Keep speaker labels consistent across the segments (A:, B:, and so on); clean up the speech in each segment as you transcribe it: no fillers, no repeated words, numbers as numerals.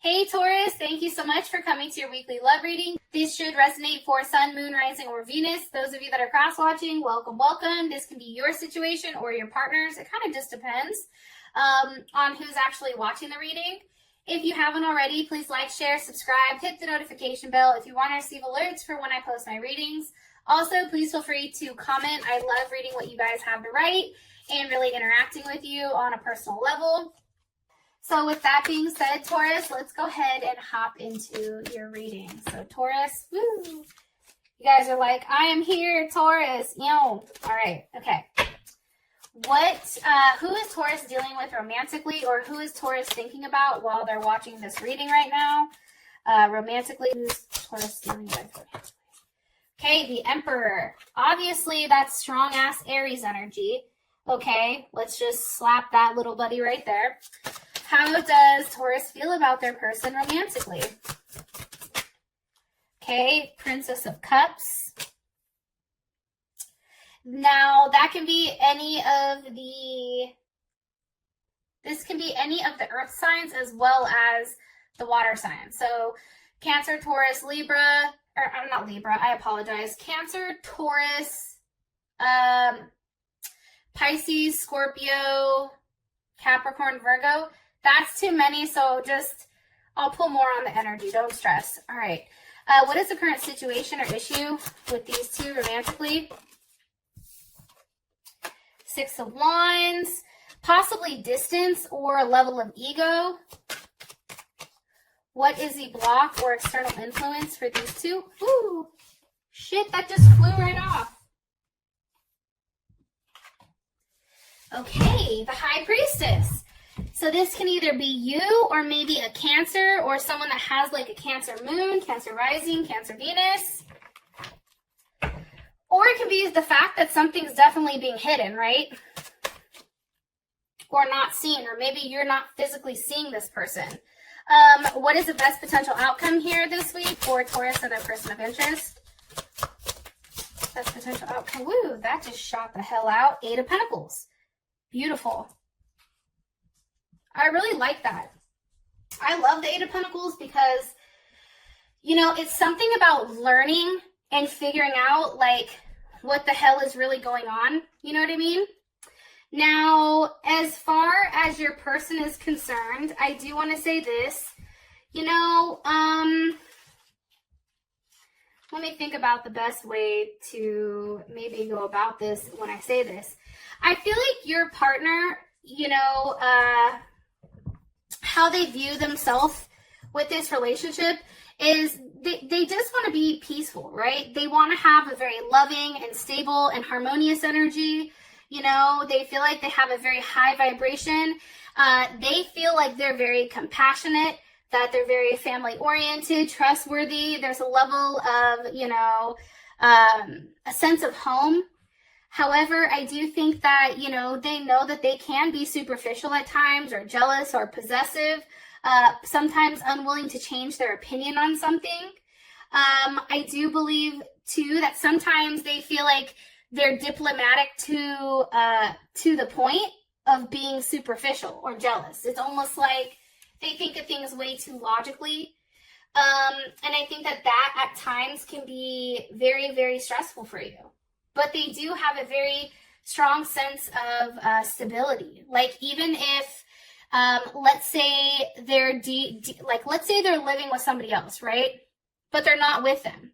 A: Hey Taurus, thank you so much for coming to your weekly love reading. This should resonate for Sun, Moon, Rising, or Venus. Those of you that are cross-watching, welcome, welcome. This can be your situation or your partner's. It kind of just depends on who's actually watching the reading. If you haven't already, please like, share, subscribe, hit the notification bell if you want to receive alerts for when I post my readings. Also, please feel free to comment. I love reading what you guys have to write and really interacting with you on a personal level. So with that being said, Taurus, let's go ahead and hop into your reading. So Taurus, woo, you guys are like, I am here, Taurus. All right, okay. Who is Taurus dealing with romantically, or who is Taurus thinking about while they're watching this reading right now? Romantically, who's Taurus dealing with romantically? Okay, the Emperor. Obviously, that's strong-ass Aries energy. Okay, let's just slap that little buddy right there. How does Taurus feel about their person romantically? Okay, Princess of Cups. Now, that can be this can be any of the earth signs as well as the water signs. So, Cancer, Taurus, Libra, or I'm not Libra, I apologize. Cancer, Taurus, Pisces, Scorpio, Capricorn, Virgo. That's too many, so I'll pull more on the energy. Don't stress. All right. What is the current situation or issue with these two romantically? Six of Wands, possibly distance or a level of ego. What is the block or external influence for these two? Ooh, shit, that just flew right off. Okay, the High Priestess. So this can either be you or maybe a Cancer or someone that has like a Cancer moon, Cancer rising, Cancer Venus. Or it can be the fact that something's definitely being hidden, right? Or not seen, or maybe you're not physically seeing this person. What is the best potential outcome here this week for Taurus and their person of interest? Best potential outcome. Woo, that just shot the hell out. Eight of Pentacles. Beautiful. I really like that. I love the Eight of Pentacles because, you know, it's something about learning and figuring out, like, what the hell is really going on. You know what I mean? Now, as far as your person is concerned, I do want to say this. You know, let me think about the best way to maybe go about this when I say this. I feel like your partner, you know, how they view themselves with this relationship is they just want to be peaceful, right? They want to have a very loving and stable and harmonious energy. You know, they feel like they have a very high vibration. They feel like they're very compassionate, that they're very family oriented, trustworthy. There's a level of, you know, a sense of home. However, I do think that, you know that they can be superficial at times or jealous or possessive, sometimes unwilling to change their opinion on something. I do believe, too, that sometimes they feel like they're diplomatic to the point of being superficial or jealous. It's almost like they think of things way too logically. And I think that at times can be very, very stressful for you. But they do have a very strong sense of stability. Like, even if, let's say they're let's say they're living with somebody else, right? But they're not with them.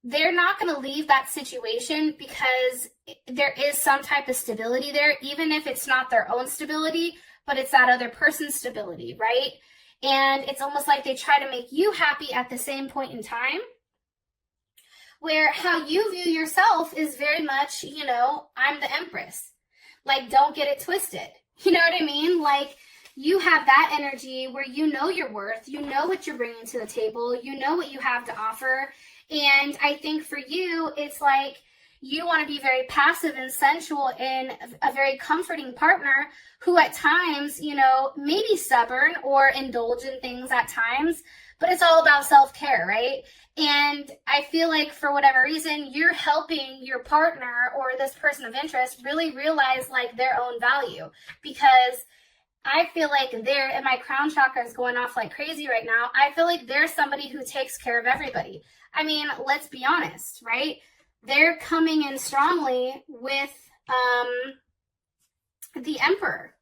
A: They're not going to leave that situation because there is some type of stability there, even if it's not their own stability, but it's that other person's stability, right? And it's almost like they try to make you happy at the same point in time. Where how you view yourself is very much, you know, I'm the Empress. Like, don't get it twisted. You know what I mean? Like, you have that energy where you know your worth, you know what you're bringing to the table, you know what you have to offer. And I think for you, it's like you want to be very passive and sensual and a very comforting partner who at times, you know, may be stubborn or indulge in things at times, but it's all about self-care, right? And I feel like for whatever reason, you're helping your partner or this person of interest really realize like their own value, because I feel like and my crown chakra is going off like crazy right now. I feel like there's somebody who takes care of everybody. I mean, let's be honest, right? They're coming in strongly with the Emperor.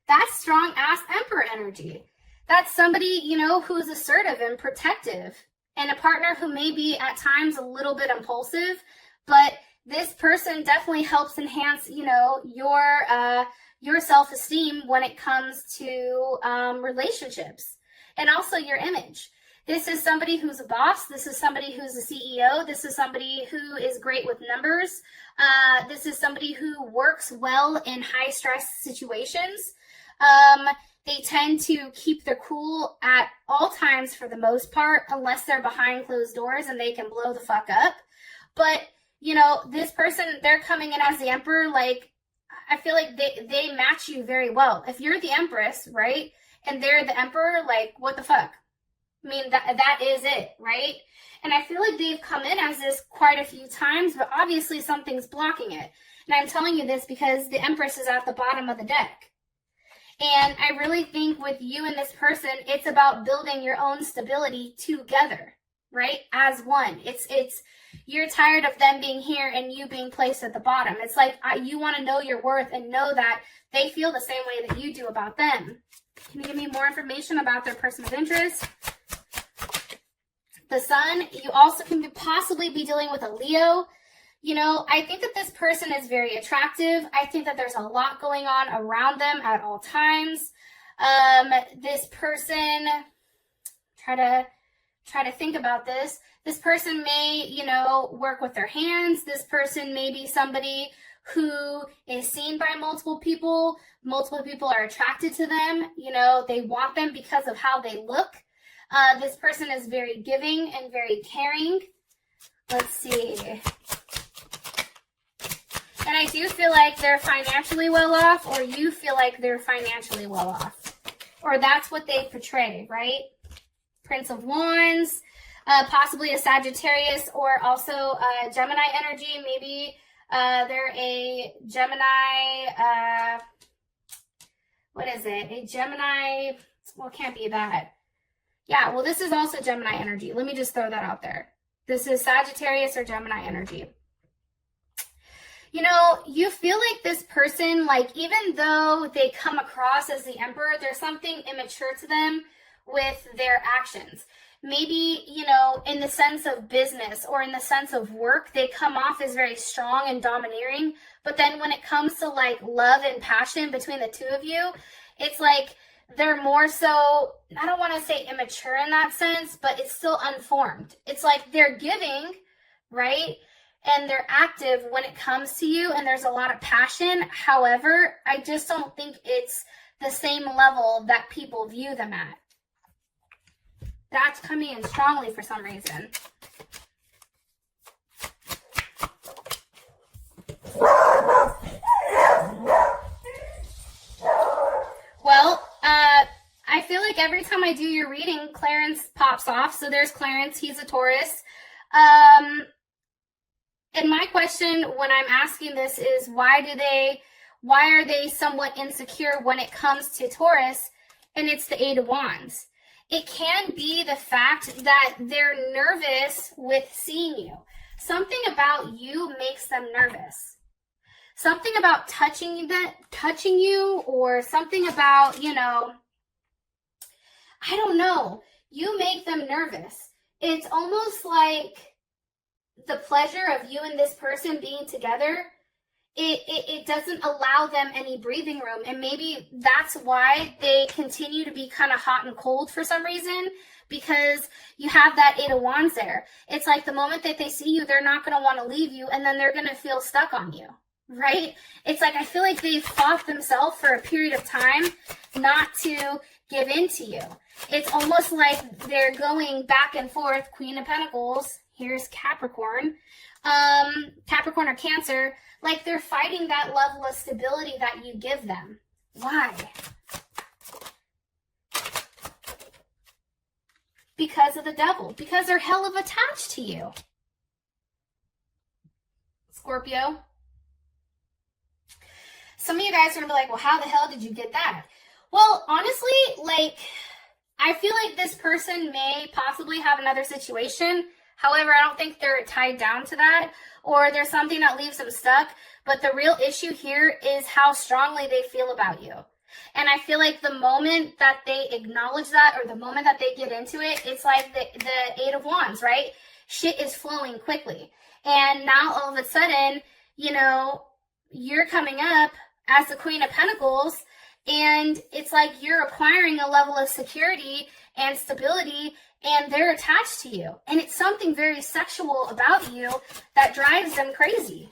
A: That's strong ass Emperor energy. That's somebody, you know, who's assertive and protective, and a partner who may be at times a little bit impulsive, but this person definitely helps enhance, you know, your self-esteem when it comes to relationships, and also your image. This is somebody who's a boss. This is somebody who's a CEO. This is somebody who is great with numbers. This is somebody who works well in high stress situations. They tend to keep their cool at all times for the most part, unless they're behind closed doors and they can blow the fuck up. But, you know, this person, they're coming in as the Emperor. Like, I feel like they match you very well. If you're the Empress, right, and they're the Emperor, like, what the fuck? I mean, that is it, right? And I feel like they've come in as this quite a few times, but obviously something's blocking it. And I'm telling you this because the Empress is at the bottom of the deck. And I really think with you and this person, it's about building your own stability together, right? As one. It's you're tired of them being here and you being placed at the bottom. It's like you want to know your worth and know that they feel the same way that you do about them. Can you give me more information about their person of interest? The Sun, you also can possibly be dealing with a Leo. You know, I think that this person is very attractive. I think that there's a lot going on around them at all times. This person, try to think about this. This person may, you know, work with their hands. This person may be somebody who is seen by multiple people. Multiple people are attracted to them. You know, they want them because of how they look. This person is very giving and very caring. Let's see. And I do feel like they're financially well off, or you feel like they're financially well off. Or that's what they portray, right? Prince of Wands, possibly a Sagittarius, or also Gemini energy. Maybe they're a Gemini, what is it? A Gemini, well, it can't be that. Yeah, well, this is also Gemini energy. Let me just throw that out there. This is Sagittarius or Gemini energy. You know, you feel like this person, like, even though they come across as the Emperor, there's something immature to them with their actions. Maybe, you know, in the sense of business or in the sense of work, they come off as very strong and domineering. But then when it comes to, like, love and passion between the two of you, it's like they're more so, I don't want to say immature in that sense, but it's still unformed. It's like they're giving, right? And they're active when it comes to you, and there's a lot of passion. However, I just don't think it's the same level that people view them at. That's coming in strongly for some reason. Well, I feel like every time I do your reading, Clarence pops off. So there's Clarence. He's a Taurus. And my question when I'm asking this is, why are they somewhat insecure when it comes to Taurus? And it's the Eight of Wands. It can be the fact that they're nervous with seeing you. Something about you makes them nervous. Something about touching you, or something about, you know, I don't know. You make them nervous. It's almost like the pleasure of you and this person being together, it doesn't allow them any breathing room. And maybe that's why they continue to be kind of hot and cold for some reason, because you have that Eight of Wands there. It's like the moment that they see you, they're not going to want to leave you, and then they're going to feel stuck on you, right? It's like I feel like they've fought themselves for a period of time not to give in to you. It's almost like they're going back and forth. Queen of Pentacles. Here's Capricorn. Capricorn or Cancer. Like they're fighting that level of stability that you give them. Why? Because of the Devil. Because they're hell of attached to you. Scorpio. Some of you guys are going to be like, well, how the hell did you get that? Well, honestly, like, I feel like this person may possibly have another situation. However, I don't think they're tied down to that, or there's something that leaves them stuck. But the real issue here is how strongly they feel about you. And I feel like the moment that they acknowledge that, or the moment that they get into it, it's like the Eight of Wands, right? Shit is flowing quickly. And now all of a sudden, you know, you're coming up as the Queen of Pentacles, and it's like you're acquiring a level of security and stability, and they're attached to you. And it's something very sexual about you that drives them crazy.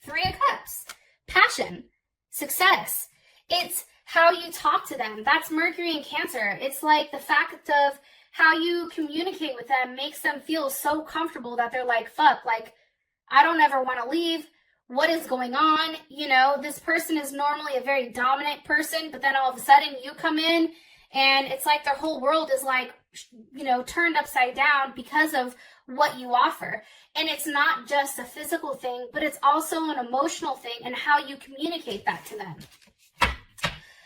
A: Three of Cups, passion, success. It's how you talk to them. That's Mercury in Cancer. It's like the fact of how you communicate with them makes them feel so comfortable that they're like, fuck, like, I don't ever want to leave. What is going on? You know, this person is normally a very dominant person, but then all of a sudden you come in and it's like their whole world is like, you know, turned upside down because of what you offer. And it's not just a physical thing, but it's also an emotional thing, and how you communicate that to them.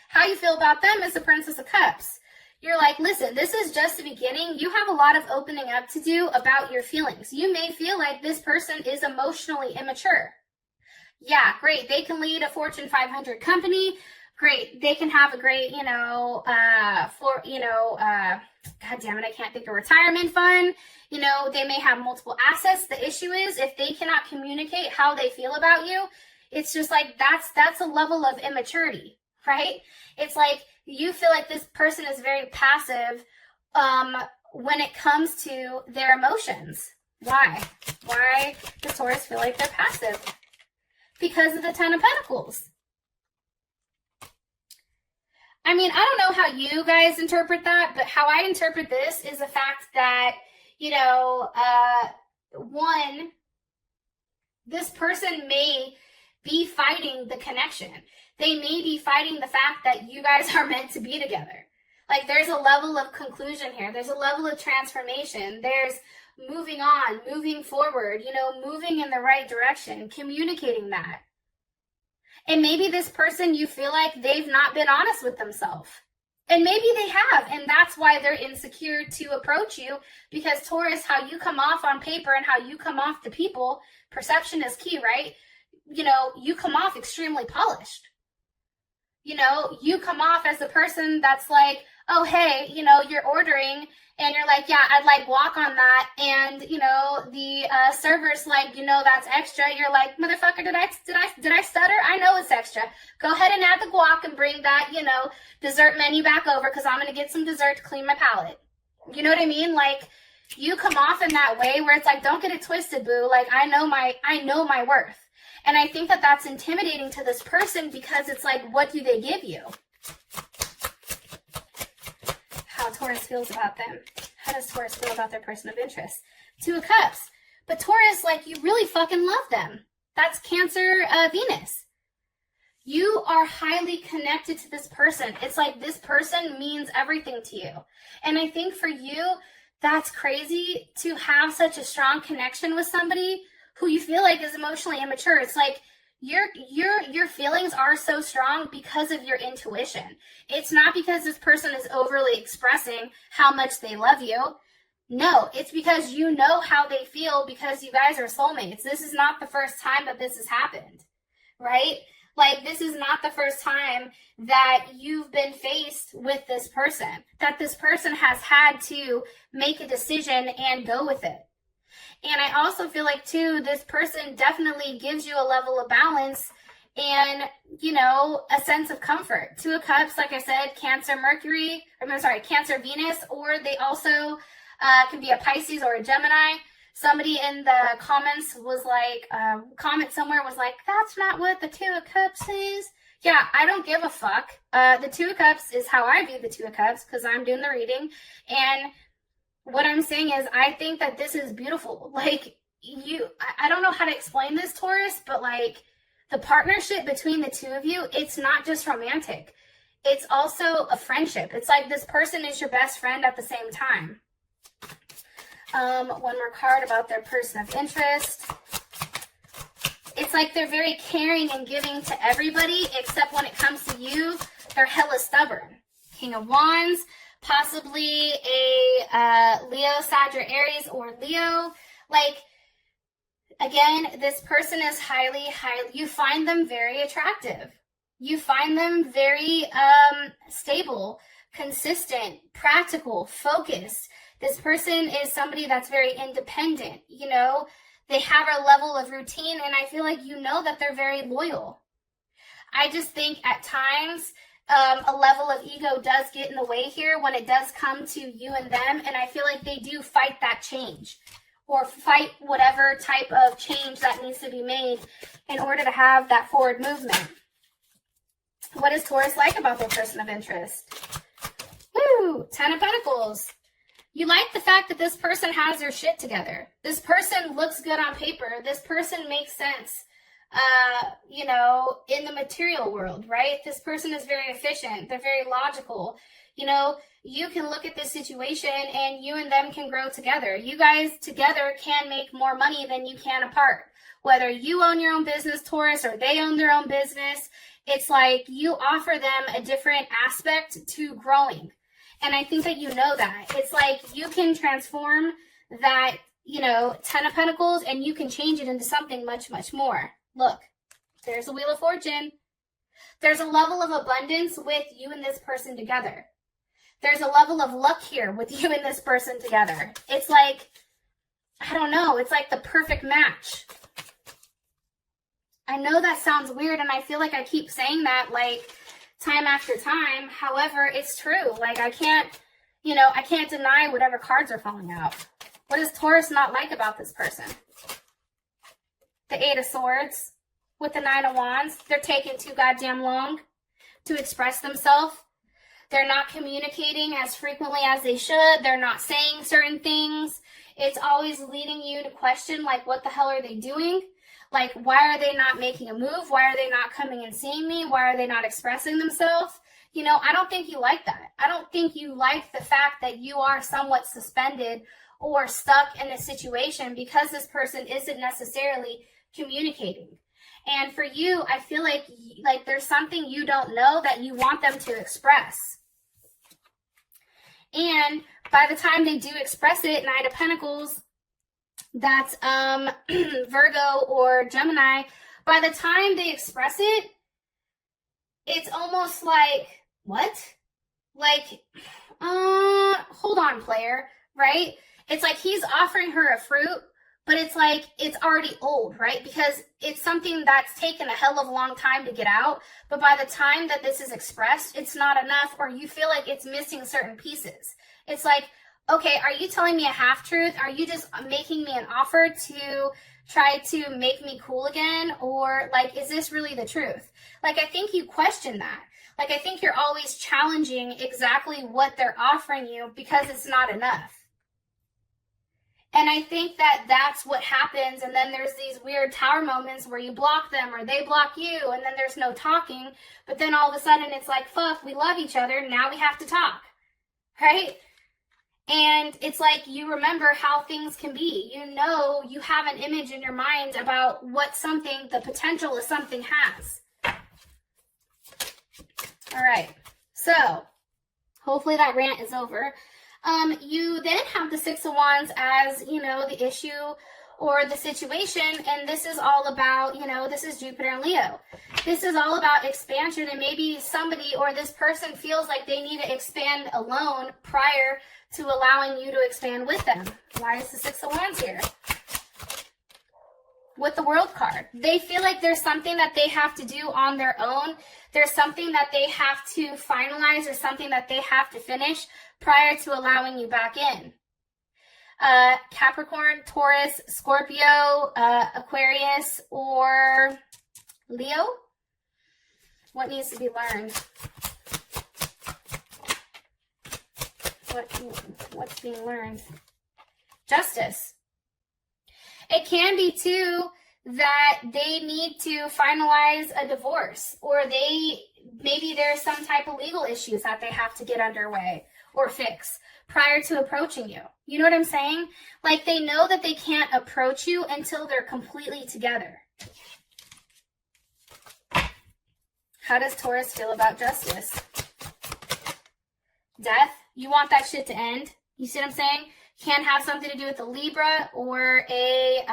A: How you feel about them is the Princess of Cups. You're like, listen, this is just the beginning. You have a lot of opening up to do about your feelings. You may feel like this person is emotionally immature. Yeah, great. They can lead a Fortune 500 company. Great. They can have a great, God damn it, I can't think of retirement fund. You know, they may have multiple assets. The issue is if they cannot communicate how they feel about you, it's just like that's a level of immaturity, right? It's like you feel like this person is very passive when it comes to their emotions. Why? Why does Taurus feel like they're passive? Because of the Ten of Pentacles. I mean, I don't know how you guys interpret that, but how I interpret this is the fact that, one, this person may be fighting the connection. They may be fighting the fact that you guys are meant to be together. Like, there's a level of conclusion here. There's a level of transformation. There's moving on, moving forward, moving in the right direction, communicating that. And maybe this person, you feel like they've not been honest with themselves. And maybe they have, and that's why they're insecure to approach you, because Taurus, how you come off on paper and how you come off to people, perception is key, right? You come off extremely polished. You come off as the person that's like, oh, hey, you're ordering, and you're like, yeah, I'd like guac on that, and, the server's like, that's extra. You're like, motherfucker, did I stutter? I know it's extra. Go ahead and add the guac and bring that, dessert menu back over, because I'm going to get some dessert to clean my palate. You know what I mean? Like, you come off in that way where it's like, don't get it twisted, boo. Like, I know my worth. And I think that that's intimidating to this person, because it's like, what do they give you? How Taurus feels about them. How does Taurus feel about their person of interest? Two of Cups. But Taurus, like, you really fucking love them. That's Cancer, Venus. You are highly connected to this person. It's like this person means everything to you. And I think for you, that's crazy to have such a strong connection with somebody who you feel like is emotionally immature. It's like your feelings are so strong because of your intuition. It's not because this person is overly expressing how much they love you. No, it's because you know how they feel, because you guys are soulmates. This is not the first time that this has happened, right? Like, this is not the first time that you've been faced with this person, that this person has had to make a decision and go with it. And I also feel like, too, this person definitely gives you a level of balance and, a sense of comfort. Two of Cups, like I said, Cancer Venus, or they also can be a Pisces or a Gemini. Somebody in the comments was like, comment somewhere was like, that's not what the Two of Cups is. Yeah, I don't give a fuck. The Two of Cups is how I view the Two of Cups, because I'm doing the reading. And what I'm saying is, I think that this is beautiful. Like, I don't know how to explain this, Taurus, but like, the partnership between the two of you, it's not just romantic. It's also a friendship. It's like this person is your best friend at the same time. One more card about their person of interest. It's like they're very caring and giving to everybody, except when it comes to you, They're hella stubborn. King of Wands, possibly a Leo, Sag, Aries, or Leo. Like, again, this person is highly, you find them very attractive. You find them very stable, consistent, practical, focused. This person is somebody that's very independent, you know. They have a level of routine, and I feel like you know that they're very loyal. I just think at times a level of ego does get in the way here when it does come to you and them, and I feel like they do fight that change or fight whatever type of change that needs to be made in order to have that forward movement. What is Taurus like about their person of interest? Woo! 10 of Pentacles. You like the fact that this person has their shit together. This person looks good on paper. This person makes sense, you know, in the material world, right? This person is very efficient. They're very logical. You know, you can look at this situation and you and them can grow together. You guys together can make more money than you can apart. Whether you own your own business, Taurus, or they own their own business, it's like you offer them a different aspect to growing. And I think that you know that. It's like you can transform that, you know, 10 of Pentacles, and you can change it into something much, much more. Look, there's a Wheel of Fortune. There's a level of abundance with you and this person together. There's a level of luck here with you and this person together. It's like, I don't know, it's like the perfect match. I know that sounds weird, and I feel like I keep saying that, like, time after time. However, it's true. Like, I can't, you know, I can't deny whatever cards are falling out. What does Taurus not like about this person? The 8 of Swords with the 9 of Wands. They're taking too goddamn long to express themselves. They're not communicating as frequently as they should. They're not saying certain things. It's always leading you to question, like, what the hell are they doing? Like, why are they not making a move? Why are they not coming and seeing me? Why are they not expressing themselves? You know, I don't think you like that. I don't think you like the fact that you are somewhat suspended or stuck in a situation because this person isn't necessarily communicating. And for you, I feel like there's something you don't know that you want them to express. And by the time they do express it, 9 of Pentacles, that's Virgo or Gemini, by the time they express it, it's almost like, what? Like, hold on, player, right? It's like he's offering her a fruit, but it's like it's already old, right? Because it's something that's taken a hell of a long time to get out, but by the time that this is expressed, it's not enough, or you feel like it's missing certain pieces. It's like, okay, are you telling me a half-truth? Are you just making me an offer to try to make me cool again? Or, like, is this really the truth? Like, I think you question that. Like, I think you're always challenging exactly what they're offering you because it's not enough. And I think that that's what happens, and then there's these weird tower moments where you block them or they block you, and then there's no talking, but then all of a sudden it's like, fuck, we love each other, now we have to talk, right? And it's like you remember how things can be. You know, you have an image in your mind about what something, the potential of something has. All right, so hopefully that rant is over. You then have the 6 of Wands as, you know, the issue or the situation, and this is all about, you know, this is Jupiter and Leo. This is all about expansion, and maybe somebody or this person feels like they need to expand alone prior to allowing you to expand with them. Why is the 6 of Wands here? With the World card. They feel like there's something that they have to do on their own. There's something that they have to finalize or something that they have to finish prior to allowing you back in. Capricorn, Taurus, Scorpio, Aquarius, or Leo? What needs to be learned? What's being learned? Justice. It can be, too, that they need to finalize a divorce, or maybe there's some type of legal issues that they have to get underway or fix prior to approaching you. You know what I'm saying? Like, they know that they can't approach you until they're completely together. How does Taurus feel about justice? Death. You want that shit to end. You see what I'm saying? Can have something to do with a Libra or a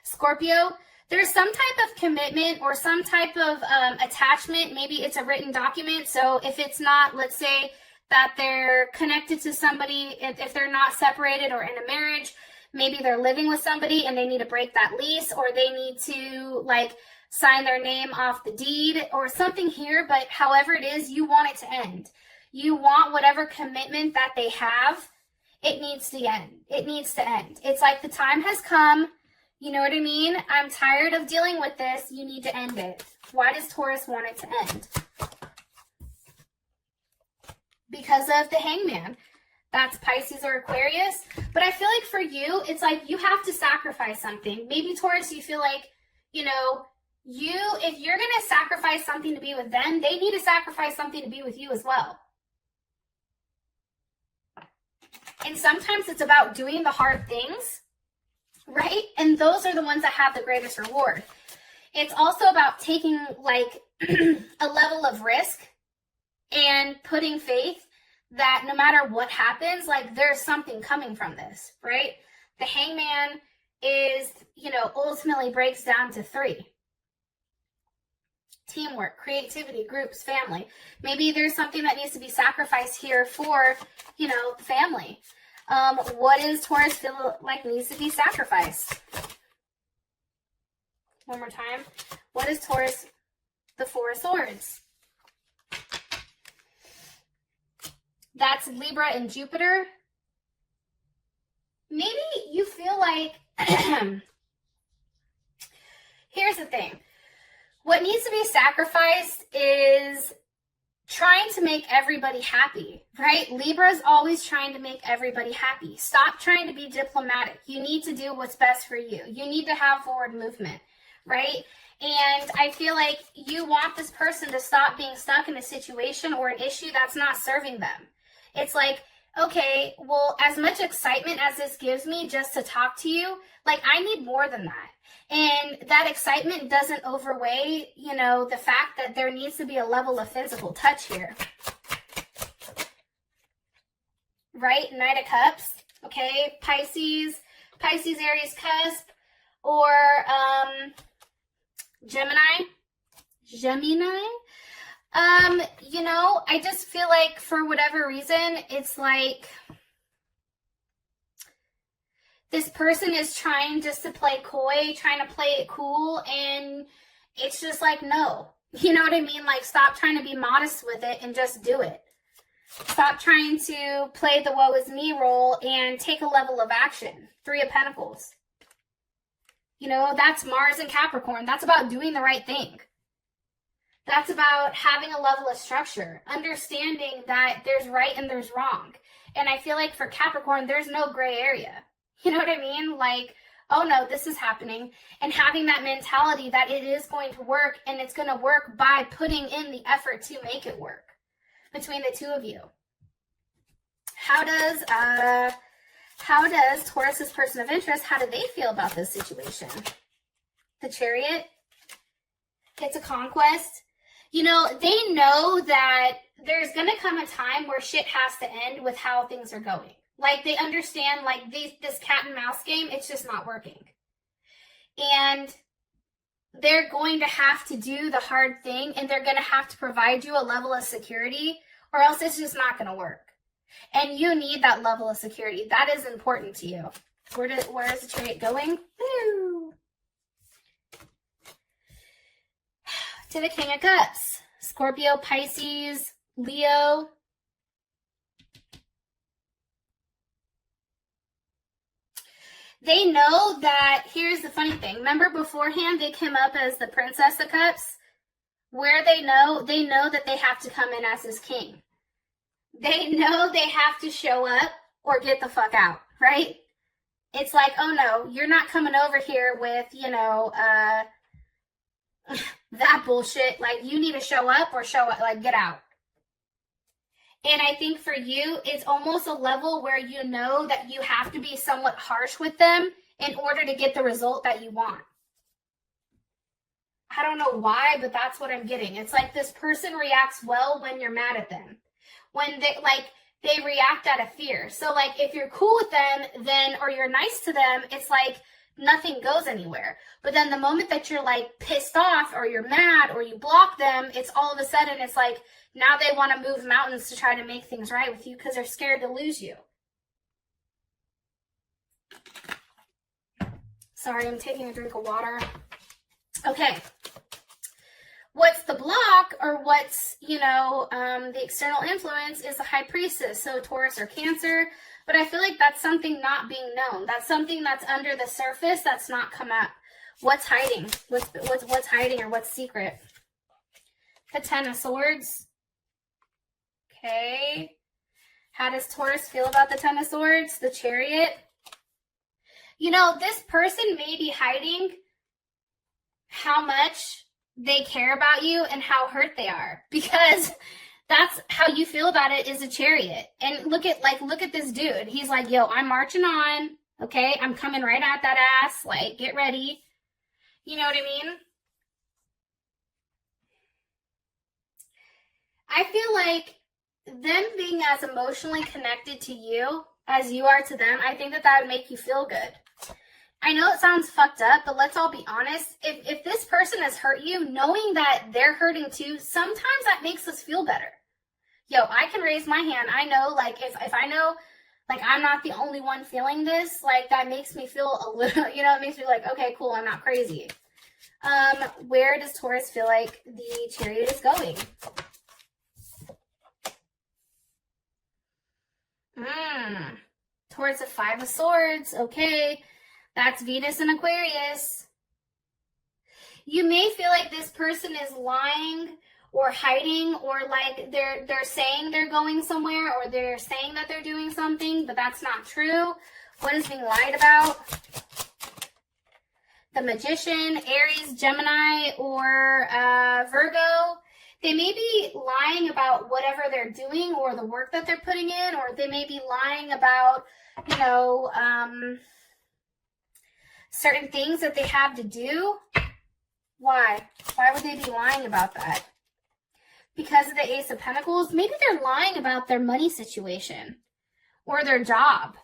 A: Scorpio. There's some type of commitment or some type of attachment. Maybe it's a written document. So if it's not, let's say that they're connected to somebody, if they're not separated or in a marriage, maybe they're living with somebody and they need to break that lease, or they need to like sign their name off the deed or something here. But however it is, you want it to end. You want whatever commitment that they have, it needs to end. It needs to end. It's like the time has come. You know what I mean? I'm tired of dealing with this. You need to end it. Why does Taurus want it to end? Because of the Hangman. That's Pisces or Aquarius. But I feel like for you, it's like you have to sacrifice something. Maybe Taurus, you feel like, you know, if you're going to sacrifice something to be with them, they need to sacrifice something to be with you as well. And sometimes it's about doing the hard things, right? And those are the ones that have the greatest reward. It's also about taking like a level of risk and putting faith that no matter what happens, like there's something coming from this, right? The Hangman is, you know, ultimately breaks down to 3. Teamwork, creativity, groups, family. Maybe there's something that needs to be sacrificed here for, you know, family. What does Taurus feel like needs to be sacrificed? One more time. What is Taurus? The 4 of Swords. That's Libra and Jupiter. Maybe you feel like, here's the thing. What needs to be sacrificed is trying to make everybody happy, right? Libra's always trying to make everybody happy. Stop trying to be diplomatic. You need to do what's best for you. You need to have forward movement, right? And I feel like you want this person to stop being stuck in a situation or an issue that's not serving them. It's like, okay, well, as much excitement as this gives me just to talk to you, like I need more than that. And that excitement doesn't overweigh, you know, the fact that there needs to be a level of physical touch here. Right? Knight of Cups. Okay? Pisces, Aries cusp, or Gemini. You know, I just feel like for whatever reason, it's like this person is trying just to play coy, trying to play it cool, and it's just like, no. You know what I mean? Like, stop trying to be modest with it and just do it. Stop trying to play the woe is me role and take a level of action. 3 of Pentacles. You know, that's Mars and Capricorn. That's about doing the right thing. That's about having a level of structure, understanding that there's right and there's wrong. And I feel like for Capricorn, there's no gray area. You know what I mean? Like, oh no, this is happening. And having that mentality that it is going to work, and it's going to work by putting in the effort to make it work between the 2 of you. How does Taurus's person of interest, how do they feel about this situation? The Chariot. It's a conquest. You know, they know that there's going to come a time where shit has to end with how things are going. Like, they understand, like, this cat and mouse game, it's just not working. And they're going to have to do the hard thing, and they're going to have to provide you a level of security, or else it's just not going to work. And you need that level of security. That is important to you. Where is the Chariot going? Woo! To the King of Cups. Scorpio, Pisces, Leo. They know that, here's the funny thing. Remember beforehand they came up as the Princess of Cups? Where they know that they have to come in as this king. They know they have to show up or get the fuck out, right? It's like, oh no, you're not coming over here with, you know, that bullshit. Like, you need to show up or show up, like, get out. And I think for you, it's almost a level where you know that you have to be somewhat harsh with them in order to get the result that you want. I don't know why, but that's what I'm getting. It's like this person reacts well when you're mad at them. When they react out of fear. So like if you're cool with them, then, or you're nice to them, it's like nothing goes anywhere. But then the moment that you're like pissed off or you're mad or you block them, it's all of a sudden it's like now they want to move mountains to try to make things right with you because they're scared to lose you. Sorry, I'm taking a drink of water. Okay. What's the block, or what's, the external influence is the High Priestess, so Taurus or Cancer. But I feel like that's something not being known. That's something that's under the surface that's not come up. What's hiding? What's hiding, or what's secret? The Ten of Swords. Okay. How does Taurus feel about the Ten of Swords? The Chariot. This person may be hiding how much they care about you and how hurt they are, because that's how you feel about it, is a Chariot. And look at this dude. He's like, yo, I'm marching on. Okay. I'm coming right at that ass. Like, get ready. You know what I mean? I feel like them being as emotionally connected to you as you are to them, I think that would make you feel good. I know it sounds fucked up, but let's all be honest. If this person has hurt you, knowing that they're hurting too, sometimes that makes us feel better. Yo, I can raise my hand. I know, like, if I know, like, I'm not the only one feeling this, like, that makes me feel a little, it makes me like, okay, cool, I'm not crazy. Where does Taurus feel like the Chariot is going? Towards the Five of Swords. Okay. That's Venus and Aquarius. You may feel like this person is lying or hiding, or like they're saying they're going somewhere, or they're saying that they're doing something, but that's not true. What is being lied about? The Magician, Aries, Gemini, or Virgo. They may be lying about whatever they're doing or the work that they're putting in, or they may be lying about, certain things that they have to do. Why? Why would they be lying about that? Because of the Ace of Pentacles? Maybe they're lying about their money situation or their job.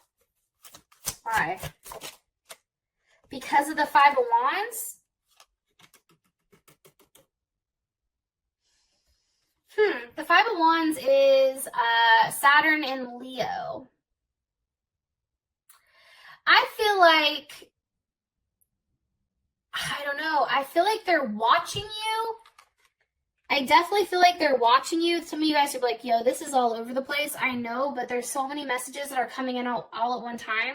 A: Why? Because of the Five of Wands? The Five of Wands is Saturn and Leo. I feel like, I don't know, I feel like they're watching you. I definitely feel like they're watching you. Some of you guys are like, yo, this is all over the place. I know, but there's so many messages that are coming in all at one time.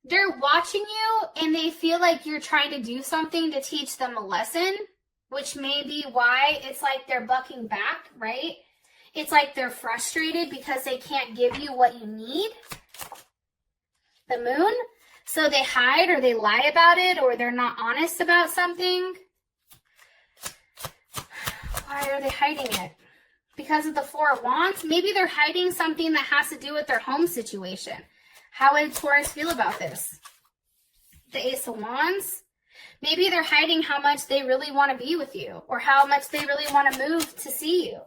A: They're watching you, and they feel like you're trying to do something to teach them a lesson, which may be why it's like they're bucking back, right? It's like they're frustrated because they can't give you what you need. The Moon. So they hide, or they lie about it, or they're not honest about something. Why are they hiding it? Because of the Four of Wands? Maybe they're hiding something that has to do with their home situation. How would Taurus feel about this? The Ace of Wands? Maybe they're hiding how much they really want to be with you, or how much they really want to move to see you.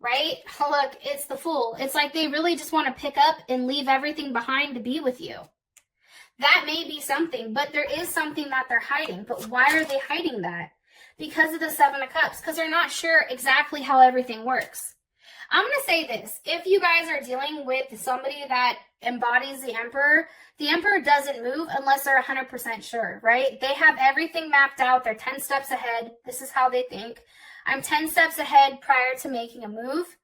A: Right? Oh, look, it's the Fool. It's like they really just want to pick up and leave everything behind to be with you. That may be something, but there is something that they're hiding. But why are they hiding that? Because of the Seven of Cups. Because they're not sure exactly how everything works. I'm going to say this. If you guys are dealing with somebody that embodies the Emperor doesn't move unless they're 100% sure, right? They have everything mapped out. They're 10 steps ahead. This is how they think. I'm 10 steps ahead prior to making a move.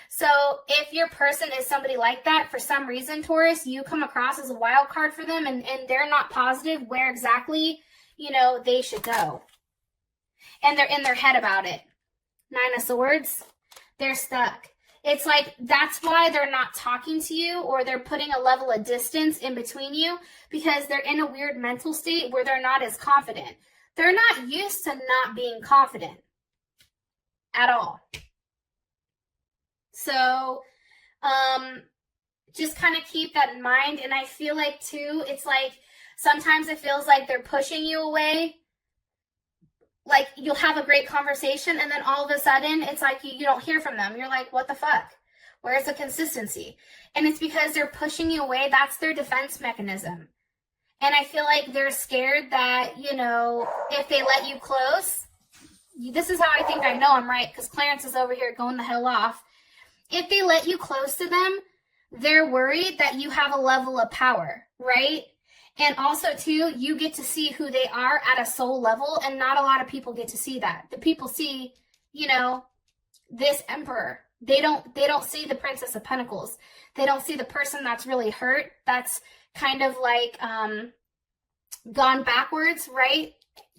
A: So if your person is somebody like that, for some reason, Taurus, you come across as a wild card for them, and they're not positive where exactly, they should go. And they're in their head about it. Nine of Swords. They're stuck. It's like, that's why they're not talking to you, or they're putting a level of distance in between you, because they're in a weird mental state where they're not as confident. They're not used to not being confident at all. So, just kind of keep that in mind. And I feel like too, it's like Sometimes it feels like they're pushing you away. Like you'll have a great conversation and then all of a sudden it's like you don't hear from them. You're like, what the fuck? Where's the consistency? And it's because they're pushing you away. That's their defense mechanism. And I feel like they're scared that, you know, if they let you close, this is how I think I know I'm right, because Clarence is over here going the hell off. If they let you close to them, they're worried that you have a level of power, right? And also, too, you get to see who they are at a soul level, and not a lot of people get to see that. The people see, you know, this emperor. They don't see the Princess of Pentacles. They don't see the person that's really hurt, that's kind of like gone backwards, right,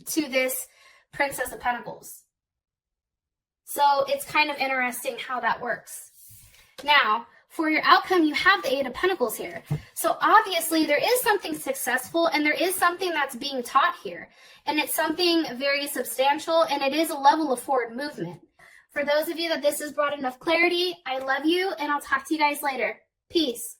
A: to this Princess of Pentacles. So it's kind of interesting how that works. Now, for your outcome, you have the Eight of Pentacles here. So obviously there is something successful and there is something that's being taught here. And it's something very substantial, and it is a level of forward movement. For those of you that this has brought enough clarity, I love you, and I'll talk to you guys later. Peace.